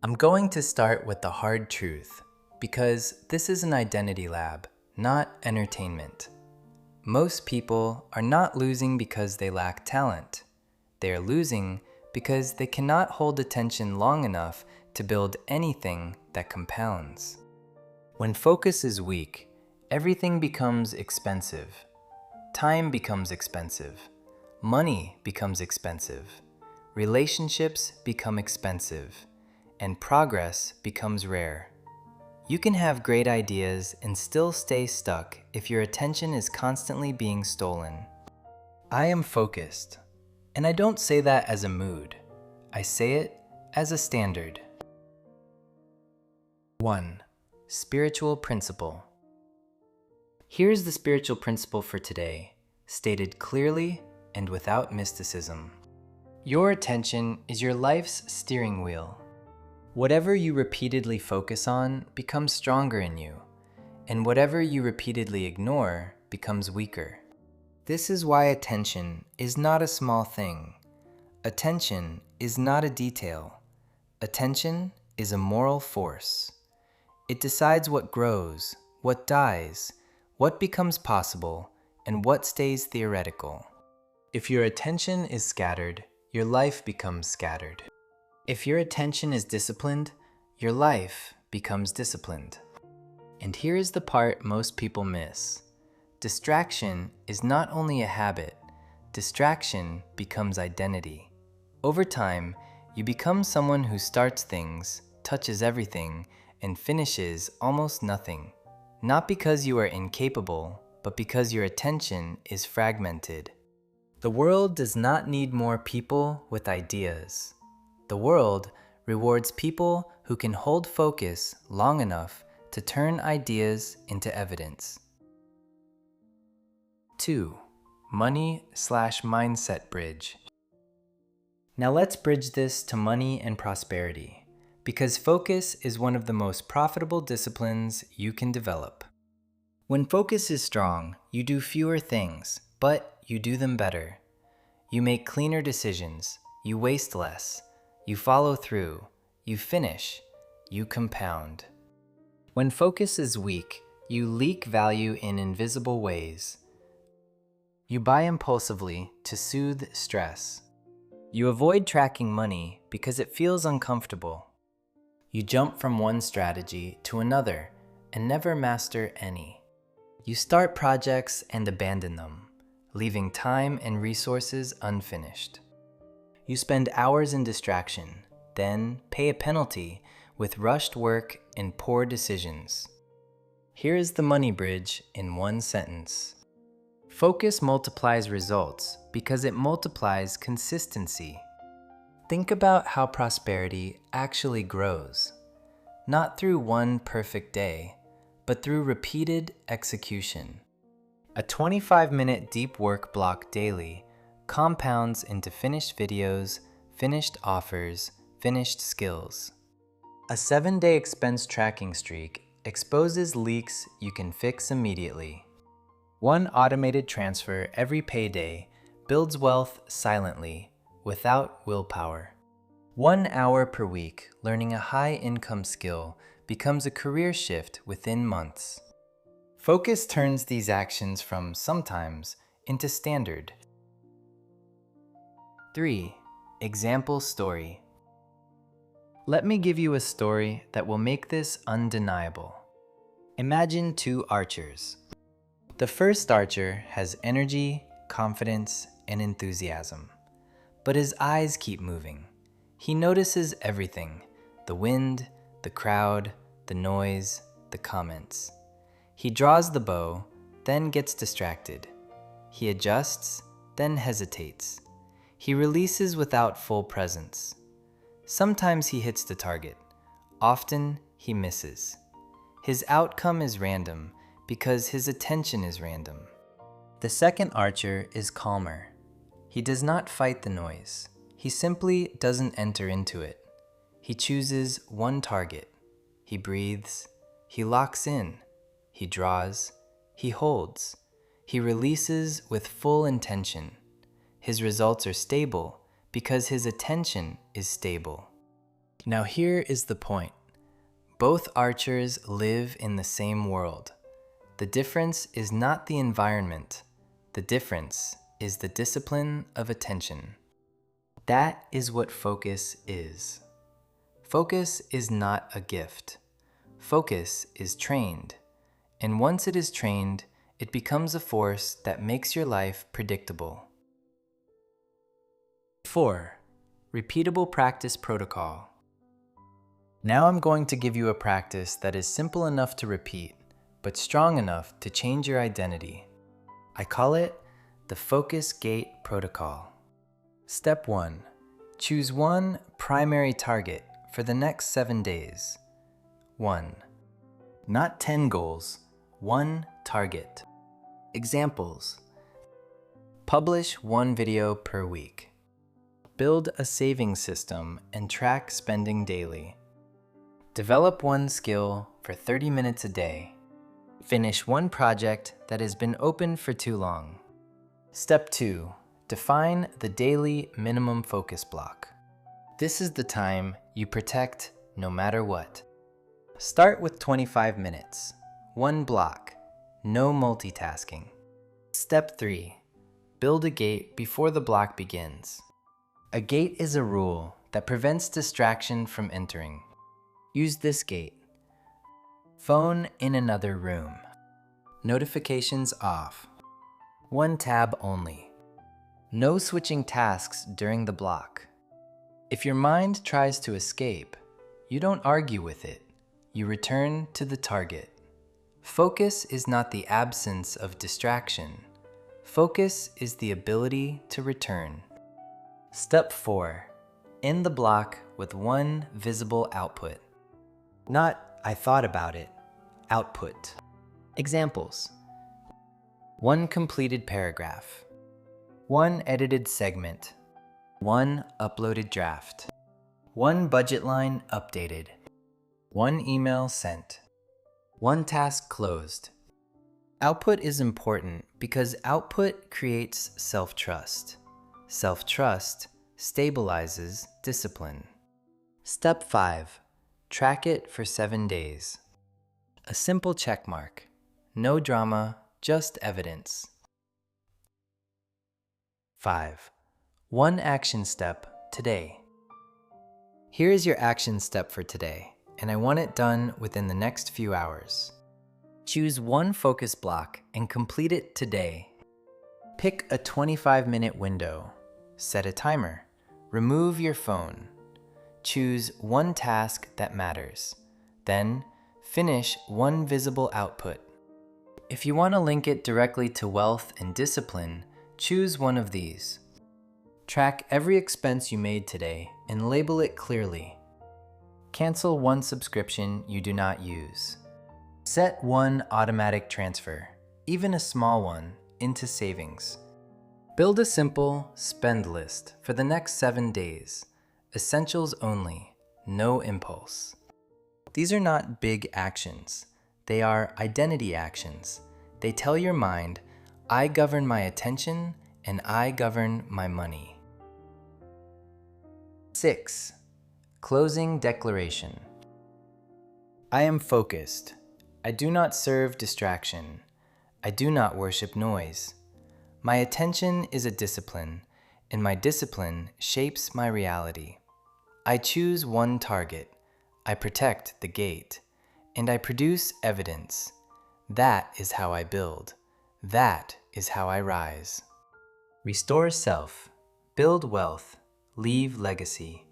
I'm going to start with the hard truth, because this is an identity lab, not entertainment. Most people are not losing because they lack talent. They are losing because they cannot hold attention long enough to build anything that compounds. When focus is weak, everything becomes expensive. Time becomes expensive. Money becomes expensive. Relationships become expensive. And progress becomes rare. You can have great ideas and still stay stuck if your attention is constantly being stolen. I am focused, and I don't say that as a mood. I say it as a standard. 1. Spiritual principle. Here's the spiritual principle for today, stated clearly and without mysticism. Your attention is your life's steering wheel. Whatever you repeatedly focus on becomes stronger in you, and whatever you repeatedly ignore becomes weaker. This is why attention is not a small thing. Attention is not a detail. Attention is a moral force. It decides what grows, what dies, what becomes possible, and what stays theoretical. If your attention is scattered, your life becomes scattered. If your attention is disciplined, your life becomes disciplined. And here is the part most people miss. Distraction is not only a habit, distraction becomes identity. Over time, you become someone who starts things, touches everything, and finishes almost nothing. Not because you are incapable, but because your attention is fragmented. The world does not need more people with ideas. The world rewards people who can hold focus long enough to turn ideas into evidence. 2. Money/mindset bridge. Now let's bridge this to money and prosperity, because focus is one of the most profitable disciplines you can develop. When focus is strong, you do fewer things, but you do them better. You make cleaner decisions, you waste less. You follow through, you finish, you compound. When focus is weak, you leak value in invisible ways. You buy impulsively to soothe stress. You avoid tracking money because it feels uncomfortable. You jump from one strategy to another and never master any. You start projects and abandon them, leaving time and resources unfinished. You spend hours in distraction, then pay a penalty with rushed work and poor decisions. Here is the money bridge in one sentence. Focus multiplies results because it multiplies consistency. Think about how prosperity actually grows, not through one perfect day, but through repeated execution. A 25-minute deep work block daily compounds into finished videos, finished offers, finished skills. A 7-day expense tracking streak exposes leaks you can fix immediately. One automated transfer every payday builds wealth silently, without willpower. 1 hour per week learning a high-income skill becomes a career shift within months. Focus turns these actions from sometimes into standard. 3. Example story. Let me give you a story that will make this undeniable. Imagine 2 archers. The first archer has energy, confidence, and enthusiasm. But his eyes keep moving. He notices everything: the wind, the crowd, the noise, the comments. He draws the bow, then gets distracted. He adjusts, then hesitates. He releases without full presence. Sometimes he hits the target. Often he misses. His outcome is random because his attention is random. The second archer is calmer. He does not fight the noise. He simply doesn't enter into it. He chooses one target. He breathes. He locks in. He draws. He holds. He releases with full intention. His results are stable because his attention is stable. Now here is the point. Both archers live in the same world. The difference is not the environment. The difference is the discipline of attention. That is what focus is. Focus is not a gift. Focus is trained. And once it is trained, it becomes a force that makes your life predictable. 4. Repeatable practice protocol. Now I'm going to give you a practice that is simple enough to repeat, but strong enough to change your identity. I call it the Focus Gate Protocol. Step 1. Choose one primary target for the next 7 days. 1. Not 10 goals, 1 target. Examples. Publish 1 video per week. Build a savings system and track spending daily. Develop 1 skill for 30 minutes a day. Finish 1 project that has been open for too long. Step 2. Define the daily minimum focus block. This is the time you protect no matter what. Start with 25 minutes. 1 block. No multitasking. Step 3. Build a gate before the block begins. A gate is a rule that prevents distraction from entering. Use this gate. Phone in another room. Notifications off. 1 tab only. No switching tasks during the block. If your mind tries to escape, you don't argue with it. You return to the target. Focus is not the absence of distraction. Focus is the ability to return. Step 4. End the block with 1 visible output. Not, I thought about it. Output. Examples. 1 completed paragraph. 1 edited segment. 1 uploaded draft. 1 budget line updated. 1 email sent. 1 task closed. Output is important because output creates self-trust. Self-trust stabilizes discipline. Step 5. Track it for 7 days. A simple check mark. No drama, just evidence. 5. 1 action step today. Here is your action step for today, and I want it done within the next few hours. Choose 1 focus block and complete it today. Pick a 25-minute window. Set a timer. Remove your phone. Choose 1 task that matters. Then, finish 1 visible output. If you want to link it directly to wealth and discipline, choose one of these. Track every expense you made today and label it clearly. Cancel 1 subscription you do not use. Set 1 automatic transfer, even a small one, into savings. Build a simple spend list for the next 7 days. Essentials only, no impulse. These are not big actions. They are identity actions. They tell your mind, I govern my attention and I govern my money. 6. Closing declaration. I am focused. I do not serve distraction. I do not worship noise. My attention is a discipline, and my discipline shapes my reality. I choose 1 target. I protect the gate, and I produce evidence. That is how I build. That is how I rise. Restore self. Build wealth. Leave legacy.